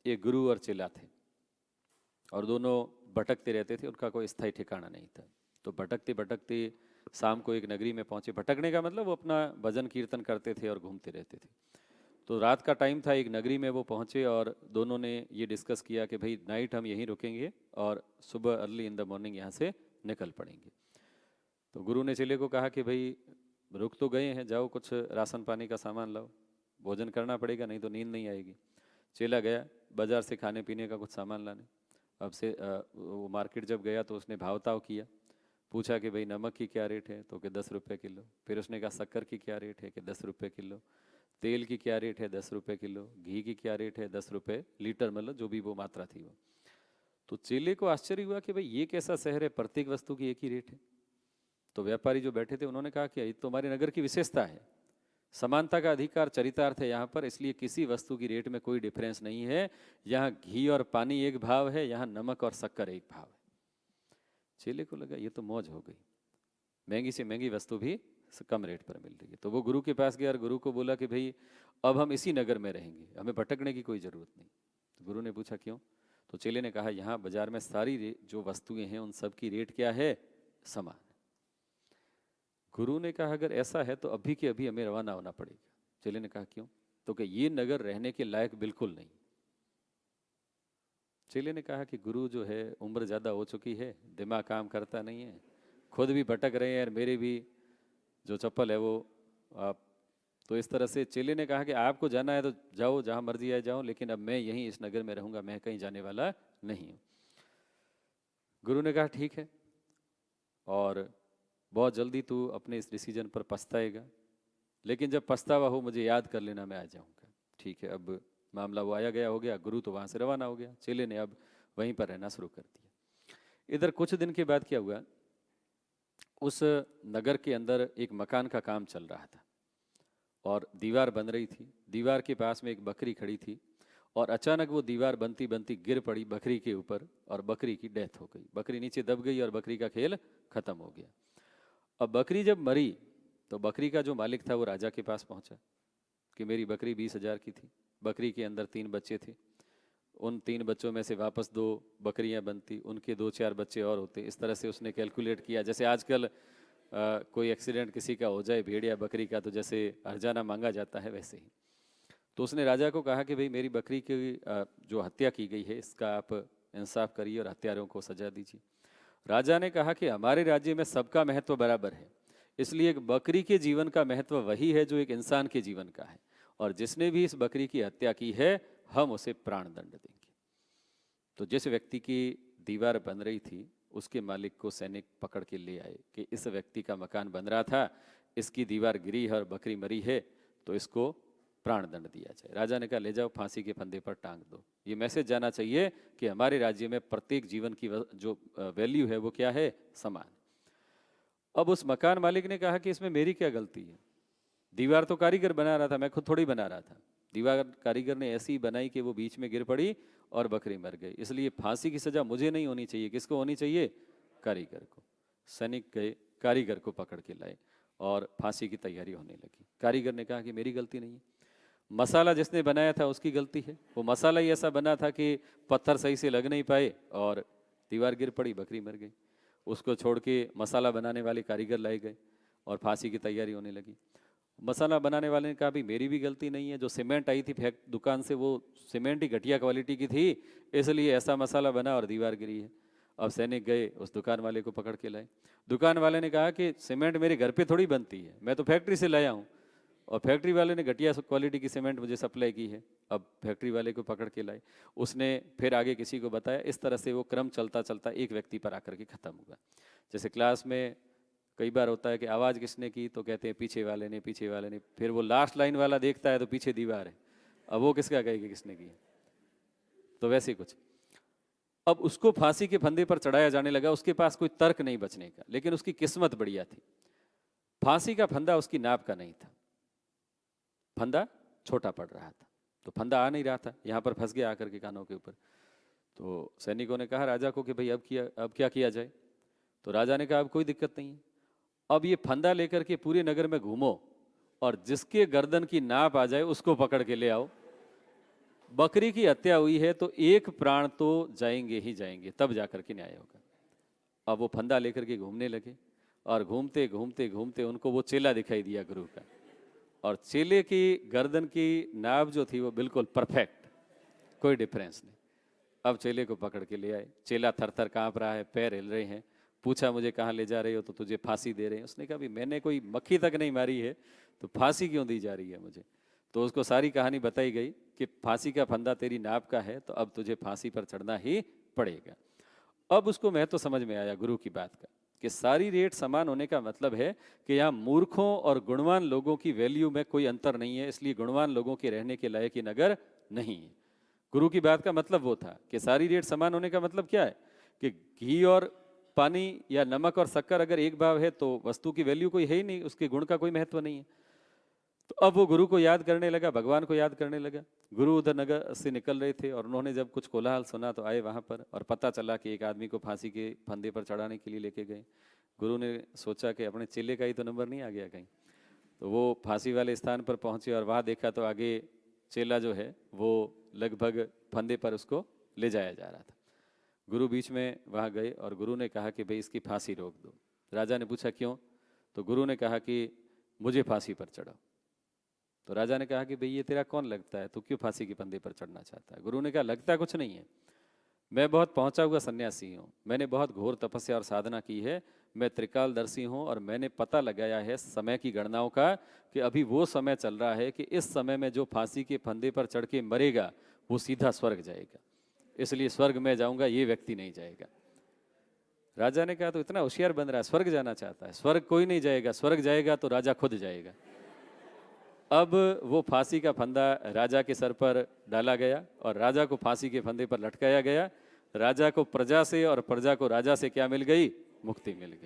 एक गुरु और चेला थे और दोनों भटकते रहते थे, उनका कोई स्थायी ठिकाना नहीं था। तो भटकते भटकते शाम को एक नगरी में पहुंचे। भटकने का मतलब वो अपना भजन कीर्तन करते थे और घूमते रहते थे। तो रात का टाइम था, एक नगरी में वो पहुंचे और दोनों ने ये डिस्कस किया कि भाई नाइट हम यहीं रुकेंगे और सुबह अर्ली इन द मॉर्निंग यहाँ से निकल पड़ेंगे। तो गुरु ने चेले को कहा कि भाई रुक तो गए हैं, जाओ कुछ राशन पानी का सामान लाओ, भोजन करना पड़ेगा नहीं तो नींद नहीं आएगी। चेला गया बाजार से खाने पीने का कुछ सामान लाने। अब से वो मार्केट जब गया तो उसने भाव ताव किया, पूछा कि भाई नमक की क्या रेट है, तो कि 10 रुपये किलो। फिर उसने कहा शक्कर की क्या रेट है, कि 10 रुपये किलो। तेल की क्या रेट है, 10 रुपये किलो। घी की क्या रेट है, 10 रुपये लीटर, मतलब जो भी वो मात्रा थी वो। तो चेले को आश्चर्य हुआ कि भाई ये कैसा शहर है, प्रत्येक वस्तु की एक ही रेट है। तो व्यापारी जो बैठे थे उन्होंने कहा कि ये तो हमारे नगर की विशेषता है, समानता का अधिकार चरितार्थ है यहाँ पर, इसलिए किसी वस्तु की रेट में कोई डिफरेंस नहीं है। यहाँ घी और पानी एक भाव है, यहाँ नमक और शक्कर एक भाव है। चेले को लगा ये तो मौज हो गई, महंगी से महंगी वस्तु भी कम रेट पर मिल रही है। तो वो गुरु के पास गया और गुरु को बोला कि भाई अब हम इसी नगर में रहेंगे, हमें भटकने की कोई ज़रूरत नहीं। तो गुरु ने पूछा क्यों? तो चेले ने कहा यहाँ बाजार में सारी जो वस्तुएं हैं उन सब की रेट क्या है, समान। गुरु ने कहा अगर ऐसा है तो अभी के अभी हमें रवाना होना पड़ेगा। चेले ने कहा क्यों? तो कि ये नगर रहने के लायक बिल्कुल नहीं। चेले ने कहा कि गुरु जो है उम्र ज़्यादा हो चुकी है, दिमाग काम करता नहीं है, खुद भी भटक रहे हैं और मेरे भी जो चप्पल है वो आप। तो इस तरह से चेले ने कहा कि आपको जाना है तो जाओ, जहाँ मर्जी आए जाओ, लेकिन अब मैं यहीं इस नगर में रहूँगा, मैं कहीं जाने वाला नहीं हूँ। गुरु ने कहा ठीक है, और बहुत जल्दी तू अपने इस डिसीजन पर पछताएगा, लेकिन जब पछतावा हो मुझे याद कर लेना, मैं आ जाऊँगा। ठीक है, अब मामला वो आया गया हो गया, गुरु तो वहाँ से रवाना हो गया, चेले ने अब वहीं पर रहना शुरू कर दिया। इधर कुछ दिन के बाद क्या हुआ, उस नगर के अंदर एक मकान का काम चल रहा था और दीवार बन रही थी। दीवार के पास में एक बकरी खड़ी थी और अचानक वो दीवार बनती बनती गिर पड़ी बकरी के ऊपर और बकरी की डेथ हो गई। बकरी नीचे दब गई और बकरी का खेल खत्म हो गया। अब बकरी जब मरी तो बकरी का जो मालिक था वो राजा के पास पहुंचा कि मेरी बकरी 20,000 की थी, बकरी के अंदर 3 बच्चे थे, उन 3 बच्चों में से वापस 2 बकरियां बनती, उनके 2-4 बच्चे और होते। इस तरह से उसने कैलकुलेट किया। जैसे आजकल कोई एक्सीडेंट किसी का हो जाए भेड़ या बकरी का तो जैसे हर्जाना मांगा जाता है, वैसे ही। तो उसने राजा को कहा कि भाई मेरी बकरी की जो हत्या की गई है इसका आप इंसाफ करिए और हत्यारों को सजा दीजिए। राजा ने कहा कि हमारे राज्य में सबका महत्व बराबर है, इसलिए एक बकरी के जीवन का महत्व वही है जो एक इंसान के जीवन का है, और जिसने भी इस बकरी की हत्या की है हम उसे प्राण दंड देंगे। तो जिस व्यक्ति की दीवार बन रही थी उसके मालिक को सैनिक पकड़ के ले आए कि इस व्यक्ति का मकान बन रहा था, इसकी दीवार गिरी है और बकरी मरी है, तो इसको प्राण दंड दिया जाए। राजा ने कहा ले जाओ फांसी के फंदे पर टांग दो। ये मैसेज जाना चाहिए कि हमारे राज्य में प्रत्येक जीवन की जो वैल्यू है वो क्या है, समान। अब उस मकान मालिक ने कहा कि इसमें मेरी क्या गलती है, दीवार तो कारीगर बना रहा था, मैं खुद थोड़ी बना रहा था। दीवार कारीगर ने ऐसी बनाई कि वो बीच में गिर पड़ी और बकरी मर गई, इसलिए फांसी की सजा मुझे नहीं होनी चाहिए। किसको होनी चाहिए? कारीगर को। सैनिक गए, कारीगर को पकड़ के लाए और फांसी की तैयारी होने लगी। कारीगर ने कहा कि मेरी गलती नहीं है, मसाला जिसने बनाया था उसकी गलती है। वो मसाला ही ऐसा बना था कि पत्थर सही से लग नहीं पाए और दीवार गिर पड़ी, बकरी मर गई। उसको छोड़ के मसाला बनाने वाले कारीगर लाए गए और फांसी की तैयारी होने लगी। मसाला बनाने वाले ने कहा भी मेरी भी गलती नहीं है, जो सीमेंट आई थी दुकान से वो सीमेंट ही घटिया क्वालिटी की थी, इसलिए ऐसा मसाला बना और दीवार गिरी है। अब सैनिक गए उस दुकान वाले को पकड़ के लाए। दुकान वाले ने कहा कि सीमेंट मेरे घर पे थोड़ी बनती है, मैं तो फैक्ट्री से लाया हूँ, और फैक्ट्री वाले ने घटिया क्वालिटी की सीमेंट मुझे सप्लाई की है। अब फैक्ट्री वाले को पकड़ के लाए, उसने फिर आगे किसी को बताया। इस तरह से वो क्रम चलता चलता एक व्यक्ति पर आकर के ख़त्म हुआ। जैसे क्लास में कई बार होता है कि आवाज़ किसने की, तो कहते हैं पीछे वाले ने, पीछे वाले ने। फिर वो लास्ट लाइन वाला देखता है तो पीछे दीवार है, अब वो किसका कहेगा किसने की। तो वैसे कुछ। अब उसको फांसी के फंदे पर चढ़ाया जाने लगा। उसके पास कोई तर्क नहीं बचने का, लेकिन उसकी किस्मत बढ़िया थी। फांसी का फंदा उसकी नाप का नहीं था, फंदा छोटा पड़ रहा था, तो फंदा आ नहीं रहा था, यहाँ पर फंस गया आकर के कानों के ऊपर। तो सैनिकों ने कहा राजा को कि भाई अब क्या किया जाए। तो राजा ने कहा अब कोई दिक्कत नहीं है, अब ये फंदा लेकर के पूरे नगर में घूमो और जिसके गर्दन की नाप आ जाए उसको पकड़ के ले आओ। बकरी की हत्या हुई है तो एक प्राण तो जाएंगे ही जाएंगे, तब जाकर के न्याय होगा। अब वो फंदा लेकर के घूमने लगे और घूमते घूमते घूमते उनको वो चेला दिखाई दिया गुरु का, और चेले की गर्दन की नाभ जो थी वो बिल्कुल परफेक्ट, कोई डिफरेंस नहीं। अब चेले को पकड़ के ले आए। चेला थर थर काँप रहा है, पैर हिल रहे हैं। पूछा मुझे कहाँ ले जा रहे हो? तो तुझे फांसी दे रहे हैं। उसने कहा भी मैंने कोई मक्खी तक नहीं मारी है तो फांसी क्यों दी जा रही है मुझे? तो उसको सारी कहानी बताई गई कि फांसी का फंदा तेरी नाप का है तो अब तुझे फांसी पर चढ़ना ही पड़ेगा। अब उसको महत्व समझ में आया गुरु की बात का कि सारी रेट समान होने का मतलब है कि यहाँ मूर्खों और गुणवान लोगों की वैल्यू में कोई अंतर नहीं है, इसलिए गुणवान लोगों के रहने के लायक ये नगर नहीं है। गुरु की बात का मतलब वो था कि सारी रेट समान होने का मतलब क्या है कि घी और पानी या नमक और शक्कर अगर एक भाव है तो वस्तु की वैल्यू कोई है ही नहीं, उसके गुण का कोई महत्व नहीं है। तो अब वो गुरु को याद करने लगा, भगवान को याद करने लगा। गुरु उधर नगर से निकल रहे थे और उन्होंने जब कुछ कोलाहल सुना तो आए वहाँ पर, और पता चला कि एक आदमी को फांसी के फंदे पर चढ़ाने के लिए लेके गए। गुरु ने सोचा कि अपने चेले का ही तो नंबर नहीं आ गया कहीं, तो वो फांसी वाले स्थान पर पहुँचे और वहाँ देखा तो आगे चेला जो है वो लगभग फंदे पर उसको ले जाया जा रहा था। गुरु बीच में वहाँ गए और गुरु ने कहा कि भाई इसकी फांसी रोक दो। राजा ने पूछा क्यों? तो गुरु ने कहा कि मुझे फांसी पर चढ़ाओ। तो राजा ने कहा कि भाई ये तेरा कौन लगता है, तू क्यों फांसी के फंदे पर चढ़ना चाहता है? गुरु ने कहा लगता कुछ नहीं है, मैं बहुत पहुंचा हुआ सन्यासी हूँ, मैंने बहुत घोर तपस्या और साधना की है, मैं त्रिकालदर्शी हूँ और मैंने पता लगाया है समय की गणनाओं का कि अभी वो समय चल रहा है कि इस समय में जो फांसी के फंदे पर चढ़ के मरेगा वो सीधा स्वर्ग जाएगा, इसलिए स्वर्ग में जाऊंगा, ये व्यक्ति नहीं जाएगा। राजा ने कहा तो इतना होशियार बन रहा है, स्वर्ग जाना चाहता है? स्वर्ग कोई नहीं जाएगा, स्वर्ग जाएगा तो राजा खुद जाएगा। अब वो फांसी का फंदा राजा के सर पर डाला गया और राजा को फांसी के फंदे पर लटकाया गया। राजा को प्रजा से और प्रजा को राजा से क्या मिल गई? मुक्ति मिल गई।